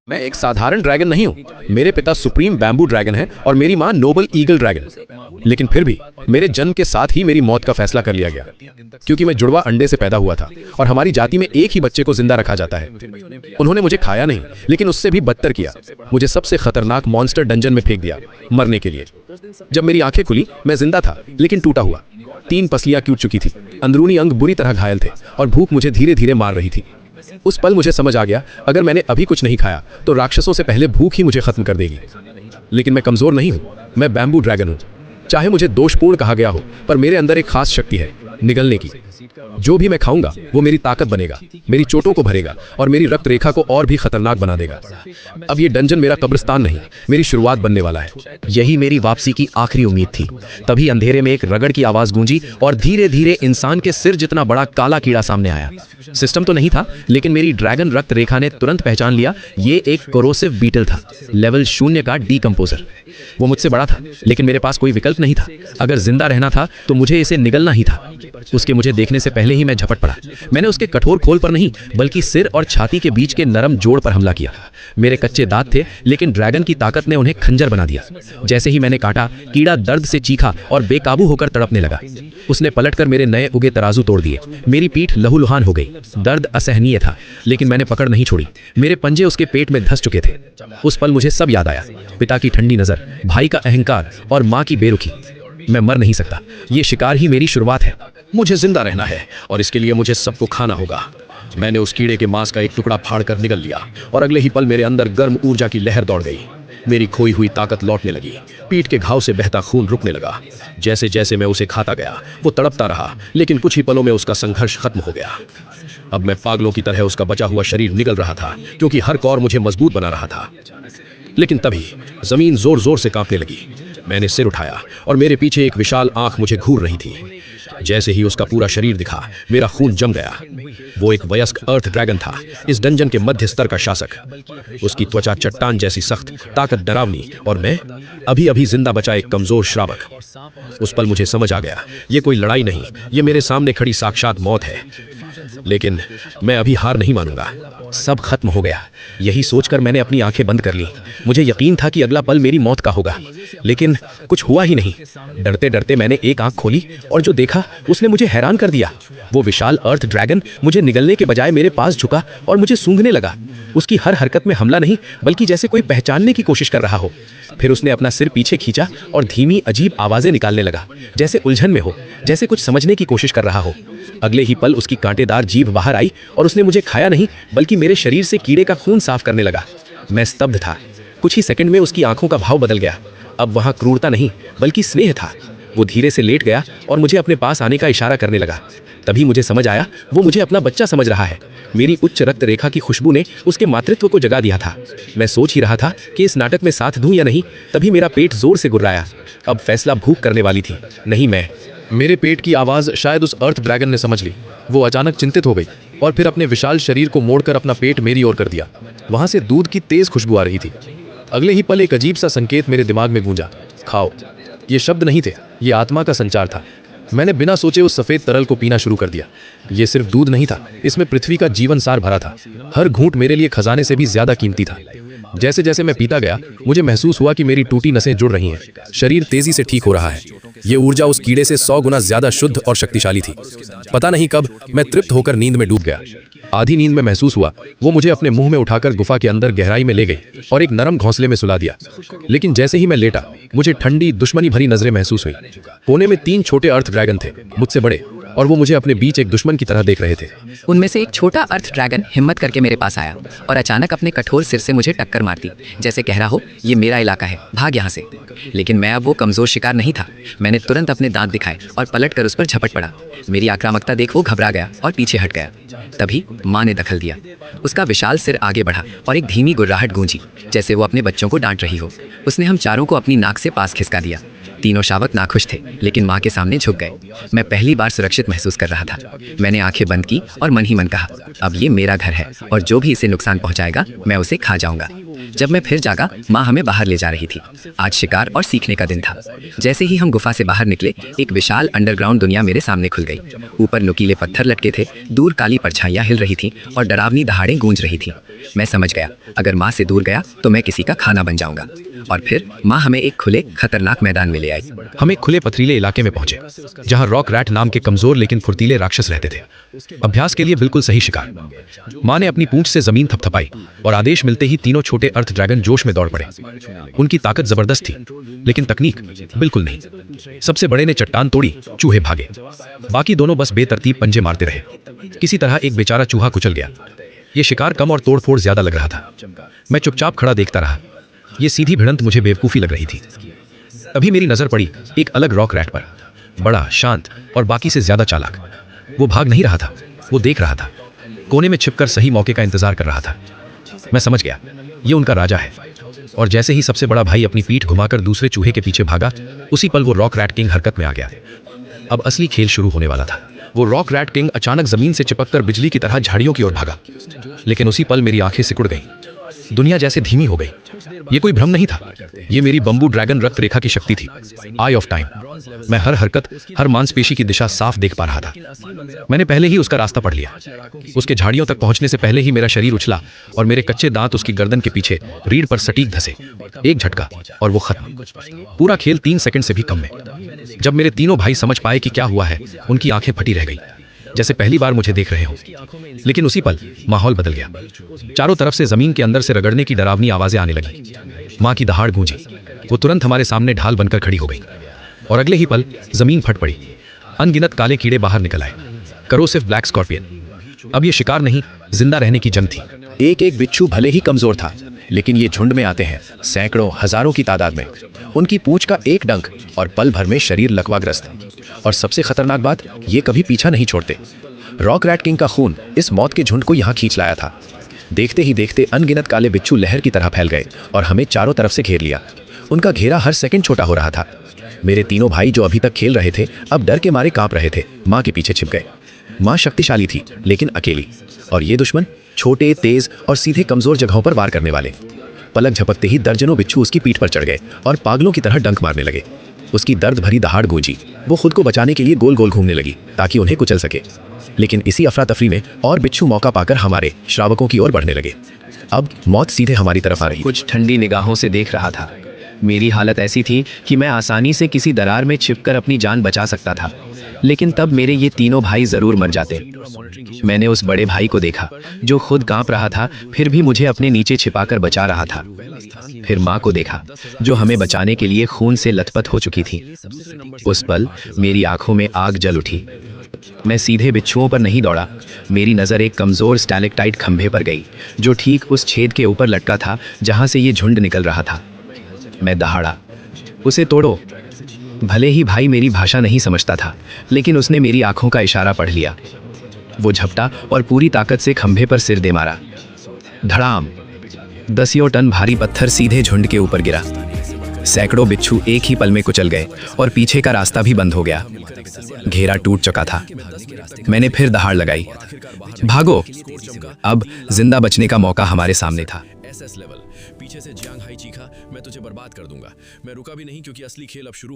मैं एक साधारण ड्रैगन नहीं हूँ। मेरे पिता सुप्रीम बैम्बू ड्रैगन हैं और मेरी माँ नोबल ईगल ड्रैगन। लेकिन फिर भी मेरे जन्म के साथ ही मेरी मौत का फैसला कर लिया गया, क्योंकि मैं जुड़वा अंडे से पैदा हुआ था और हमारी जाति में एक ही बच्चे को जिंदा रखा जाता है। उन्होंने मुझे खाया नहीं, लेकिन उससे भी बदतर किया। मुझे सबसे खतरनाक मॉन्स्टर डंजन में फेंक दिया, मरने के लिए। जब मेरी आंखें खुली, मैं जिंदा था, लेकिन टूटा हुआ। 3 पसलियां टूट चुकी थी, अंदरूनी अंग बुरी तरह घायल थे और भूख मुझे धीरे धीरे मार रही थी। उस पल मुझे समझ आ गया, अगर मैंने अभी कुछ नहीं खाया तो राक्षसों से पहले भूख ही मुझे खत्म कर देगी। लेकिन मैं कमजोर नहीं हूं, मैं बैम्बू ड्रैगन हूं। चाहे मुझे दोषपूर्ण कहा गया हो, पर मेरे अंदर एक खास शक्ति है, निगलने की। जो भी मैं खाऊंगा वो मेरी ताकत बनेगा, मेरी चोटों को भरेगा और मेरी रक्त रेखा को और भी खतरनाक बना देगा। अब ये डंजन मेरा कब्रिस्तान नहीं, मेरी शुरुआत बनने वाला है। यही मेरी वापसी की आखिरी उम्मीद थी। तभी अंधेरे में एक रगड़ की आवाज गूंजी और धीरे धीरे इंसान के सिर जितना बड़ा काला कीड़ा सामने आया। सिस्टम तो नहीं था, लेकिन मेरी ड्रैगन रक्त रेखा ने तुरंत पहचान लिया, ये एक कोरोसिव बीटल था, लेवल 0 का डीकंपोजर। वो मुझसे बड़ा था, लेकिन मेरे पास कोई विकल्प नहीं था। अगर जिंदा रहना था तो मुझे इसे निगलना ही था। उसके मुझे देखने से पहले ही मैं झपट पड़ा। मैंने उसके कठोर खोल पर नहीं, बल्कि सिर और छाती के बीच के नरम जोड़ पर हमला किया। मेरे कच्चे दांत थे, लेकिन ड्रैगन की ताकत ने उन्हें खंजर बना दिया। जैसे ही मैंने काटा, कीड़ा दर्द से चीखा और बेकाबू होकर तड़पने लगा। उसने पलटकर मेरे नए उगे तराजू तोड़ दिए। मेरी पीठ लहूलुहान हो गई। दर्द असहनीय था, लेकिन मैंने पकड़ नहीं छोड़ी। मेरे पंजे उसके पेट में धंस चुके थे। उस पल मुझे सब याद आया, पिता की ठंडी नजर, भाई का अहंकार और माँ की बेरुखी। मैं मर नहीं सकता, ये शिकार ही मेरी शुरुआत है। मुझे जिंदा रहना है और इसके लिए मुझे सबको खाना होगा। मैंने उस कीड़े के मांस का एक टुकड़ा फाड़कर निगल लिया और अगले ही पल मेरे अंदर गर्म ऊर्जा की लहर दौड़ गई। मेरी खोई हुई ताकत लौटने लगी। पीठ के घाव से बहता खून रुकने लगा। जैसे जैसे मैं उसे खाता गया, वो तड़पता रहा, लेकिन कुछ ही पलों में उसका संघर्ष खत्म हो गया। अब मैं पागलों की तरह उसका बचा हुआ शरीर निगल रहा था, क्योंकि हर कौर मुझे मजबूत बना रहा था। लेकिन तभी जमीन जोर जोर से कांपने लगी। मैंने सिर उठाया और मेरे पीछे एक विशाल आंख मुझे घूर रही थी। जैसे ही उसका पूरा शरीर दिखा, मेरा खून जम गया। वो एक वयस्क अर्थ ड्रैगन था, इस डंजन के मध्य स्तर का शासक। उसकी त्वचा चट्टान जैसी सख्त, ताकत डरावनी, और मैं अभी अभी जिंदा बचा एक कमजोर श्रावक। उस पल मुझे समझ आ गया, ये कोई लड़ाई नहीं, ये मेरे सामने खड़ी साक्षात मौत है। लेकिन मैं अभी हार नहीं मानूंगा। सब खत्म हो गया, यही सोचकर मैंने अपनी आंखें बंद कर ली। मुझे यकीन था कि अगला पल मेरी मौत का होगा, लेकिन कुछ हुआ ही नहीं। डरते डरते मैंने एक आंख खोली और जो देखा उसने मुझे हैरान कर दिया। वो विशाल अर्थ ड्रैगन मुझे निगलने के बजाय मेरे पास झुका और मुझे सूंघने लगा। उसकी हर हरकत में हमला नहीं, बल्कि जैसे कोई पहचानने की कोशिश कर रहा हो। फिर उसने अपना सिर पीछे खींचा और धीमी अजीब आवाजें निकालने लगा, जैसे उलझन में हो, जैसे कुछ समझने की कोशिश कर रहा हो। अगले ही पल उसकी कांटेदार जीभ बाहर आई और उसने मुझे खाया नहीं, बल्कि मेरे शरीर से कीड़े का खून साफ करने लगा। मैं स्तब्ध था। कुछ ही सेकंड में उसकी आंखों का भाव बदल गया। अब वहां क्रूरता नहीं, बल्कि स्नेह था। वो धीरे से लेट गया और मुझे अपने पास आने का इशारा करने लगा। तभी मुझे समझ आया, वो मुझे अपना बच्चा समझ रहा है। मेरी उच्च रक्त रेखा की खुशबू ने उसके मातृत्व को जगा दिया था। मैं सोच ही रहा था कि इस नाटक में साथ दूं या नहीं, तभी मेरा पेट जोर से गुर्राया। अब फैसला भूख करने वाली थी, नहीं मैं। मेरे पेट की आवाज़ शायद उस अर्थ ड्रैगन ने समझ ली। वो अचानक चिंतित हो गई और फिर अपने विशाल शरीर को मोड़कर अपना पेट मेरी ओर कर दिया। वहाँ से दूध की तेज़ खुशबू आ रही थी। अगले ही पल एक अजीब सा संकेत मेरे दिमाग में गूंजा, खाओ। ये शब्द नहीं थे, ये आत्मा का संचार था। मैंने बिना सोचे उस सफ़ेद तरल को पीना शुरू कर दिया। ये सिर्फ दूध नहीं था, इसमें पृथ्वी का जीवन सार भरा था। हर घूंट मेरे लिए खजाने से भी ज़्यादा कीमती था। जैसे जैसे मैं पीता गया, मुझे महसूस हुआ कि मेरी टूटी नसें जुड़ रही हैं। शरीर तेजी से ठीक हो रहा है। ये ऊर्जा उस कीड़े से 100 गुना ज्यादा शुद्ध और शक्तिशाली थी। पता नहीं कब मैं तृप्त होकर नींद में डूब गया। आधी नींद में महसूस हुआ वो मुझे अपने मुंह में उठाकर गुफा के अंदर गहराई में ले गई और एक नरम घोंसले में सुला दिया। लेकिन जैसे ही मैं लेटा, मुझे ठंडी दुश्मनी भरी नजरें महसूस हुई। कोने में 3 छोटे अर्थ ड्रैगन थे, मुझसे बड़े, और वो मुझे अपने बीच एक दुश्मन की तरह देख रहे थे। उनमें से एक छोटा अर्थ ड्रैगन हिम्मत करके मेरे पास आया और अचानक अपने कठोर सिर से मुझे टक्कर मार दी, जैसे कह रहा हो, ये मेरा इलाका है, भाग यहाँ से। लेकिन मैं अब वो कमजोर शिकार नहीं था। मैंने तुरंत अपने दांत दिखाए और पलट कर उस पर झपट पड़ा। मेरी आक्रामकता देख वो घबरा गया और पीछे हट गया। तभी माँ ने दखल दिया। उसका विशाल सिर आगे बढ़ा और एक धीमी गुर्राहट गूंजी, जैसे वो अपने बच्चों को डांट रही हो। उसने हम चारों को अपनी नाक से पास खिसका दिया। तीनों शावक नाखुश थे, लेकिन माँ के सामने झुक गए। मैं पहली बार सुरक्षित महसूस कर रहा था। मैंने आंखें बंद की और मन ही मन कहा, अब ये मेरा घर है और जो भी इसे नुकसान पहुंचाएगा मैं उसे खा जाऊंगा। जब मैं फिर जागा, माँ हमें बाहर ले जा रही थी। आज शिकार और सीखने का दिन था। जैसे ही हम गुफा से बाहर निकले, एक विशाल अंडरग्राउंड दुनिया मेरे सामने खुल गई। ऊपर नुकीले पत्थर लटके थे, दूर काली परछाइयाँ हिल रही थीं और डरावनी दहाड़ें गूंज रही थीं। मैं समझ गया, अगर माँ से दूर गया तो मैं किसी का खाना बन जाऊंगा। और फिर माँ हमें एक खुले खतरनाक मैदान में ले आई। हम एक खुले पथरीले इलाके में पहुंचे, जहां रॉक रैट नाम के कमजोर लेकिन फुर्तीले राक्षस रहते थे। अभ्यास के लिए बिल्कुल सही शिकार। माँ ने अपनी पूंछ से जमीन थपथपाई और आदेश मिलते ही तीनों छोटे अर्थ ड्रैगन जोश में दौड़ पड़े। उनकी ताकत जबरदस्त थी, लेकिन तकनीक बिल्कुल नहीं। सबसे बड़े ने चट्टान तोड़ी, चूहे भागे। बाकी दोनों बस बेतरतीब पंजे मारते रहे। किसी तरह एक बेचारा चूहा कुचल गया। ये शिकार कम और तोड़फोड़ ज्यादा लग रहा था। मैं चुपचाप खड़ा देखता रहा। ये सीधी भिड़ंत मुझे बेवकूफ़ी लग रही थी। अभी मेरी नजर पड़ी एक अलग रॉक रैट पर, बड़ा, शांत और बाकी से ज्यादा चालाक। वो भाग नहीं रहा था, वो देख रहा था। कोने में छिपकर सही मौके का इंतजार कर रहा था। मैं समझ गया, ये उनका राजा है। और जैसे ही सबसे बड़ा भाई अपनी पीठ घुमाकर दूसरे चूहे के पीछे भागा, उसी पल वो रॉक रैट किंग हरकत में आ गया। अब असली खेल शुरू होने वाला था। वो रॉक रैट किंग अचानक जमीन से चिपककर बिजली की तरह झाड़ियों की ओर भागा। लेकिन उसी पल मेरी आंखें सिकुड़ गईं। दुनिया जैसे धीमी हो गई। ये कोई भ्रम नहीं था, ये मेरी बंबू ड्रैगन रक्त रेखा की शक्ति थी, आई ऑफ टाइम। मैं हर हरकत, हर मांसपेशी की दिशा साफ देख पा रहा था। मैंने पहले ही उसका रास्ता पढ़ लिया। उसके झाड़ियों तक पहुंचने से पहले ही मेरा शरीर उछला और मेरे कच्चे दांत उसकी गर्दन के पीछे रीढ़ पर सटीक धंसे। एक झटका और वो खत्म। पूरा खेल 3 सेकंड से भी कम में। जब मेरे तीनों भाई समझ पाए कि क्या हुआ है, उनकी आंखें फटी रह गई, जैसे पहली बार मुझे देख रहे हो। लेकिन उसी पल माहौल बदल गया। चारों तरफ से जमीन के अंदर से रगड़ने की डरावनी आवाजें आने लगी। माँ की दहाड़ गूंजी। वो तुरंत हमारे सामने ढाल बनकर खड़ी हो गई और अगले ही पल जमीन फट पड़ी। अनगिनत काले कीड़े बाहर निकल आए, करोसिव ब्लैक स्कॉर्पियन। अब ये शिकार नहीं, जिंदा रहने की जंग थी। एक एक बिच्छू भले ही कमजोर था, लेकिन ये झुंड में आते हैं, सैकड़ों, हजारों की तादाद में। उनकी पूंछ का एक डंक और पल भर में शरीर लकवाग्रस्त। और सबसे खतरनाक बात, ये कभी पीछा नहीं छोड़ते। रॉक रैट किंग का खून इस मौत के झुंड को यहाँ खींच लाया था। देखते ही देखते अनगिनत काले बिच्छू लहर की तरह फैल गए और हमें चारों तरफ से घेर लिया। उनका घेरा हर सेकंड छोटा हो रहा था। मेरे तीनों भाई जो अभी तक खेल रहे थे, अब डर के मारे कांप रहे थे। माँ के पीछे छिप गए। माँ शक्तिशाली थी, लेकिन अकेली। और ये दुश्मन छोटे, तेज और सीधे कमजोर जगहों पर वार करने वाले। पलक झपकते ही दर्जनों बिच्छू उसकी पीठ पर चढ़ गए और पागलों की तरह डंक मारने लगे। उसकी दर्द भरी दहाड़ गूंजी। वो खुद को बचाने के लिए गोल गोल घूमने लगी ताकि उन्हें कुचल सके। लेकिन इसी अफरा तफरी में और बिच्छू मौका पाकर हमारे श्रावकों की ओर बढ़ने लगे। अब मौत सीधे हमारी तरफ आ रही। कुछ ठंडी निगाहों से देख रहा था। मेरी हालत ऐसी थी कि मैं आसानी से किसी दरार में छिपकर अपनी जान बचा सकता था, लेकिन तब मेरे ये तीनों भाई जरूर मर जाते। मैंने उस बड़े भाई को देखा जो खुद कांप रहा था, फिर भी मुझे अपने नीचे छिपाकर बचा रहा था। फिर माँ को देखा जो हमें बचाने के लिए खून से लथपथ हो चुकी थी। उस पल मेरी आंखों में आग जल उठी। मैं सीधे बिच्छुओं पर नहीं दौड़ा। मेरी नज़र एक कमज़ोर स्टैलेक्टाइट खंभे पर गई जो ठीक उस छेद के ऊपर लटका था जहाँ से ये झुंड निकल रहा था। मैं दहाड़ा, उसे तोड़ो। भले ही भाई मेरी भाषा नहीं समझता था, लेकिन उसने मेरी आंखों का इशारा पढ़ लिया। वो झपटा और पूरी ताकत से खंभे पर सिर दे मारा। धड़ाम! 10 टन भारी पत्थर सीधे झुंड के ऊपर गिरा। सैकड़ों बिच्छू एक ही पल में कुचल गए और पीछे का रास्ता भी बंद हो गया। घेरा टूट चुका था। मैंने फिर दहाड़ लगाई, भागो! अब जिंदा बचने का मौका हमारे सामने था। SS लेवल पीछे से जियांग हाई चीखा, मैं तुझे बर्बाद कर दूंगा। मैं रुका भी नहीं क्योंकि असली खेल अब शुरू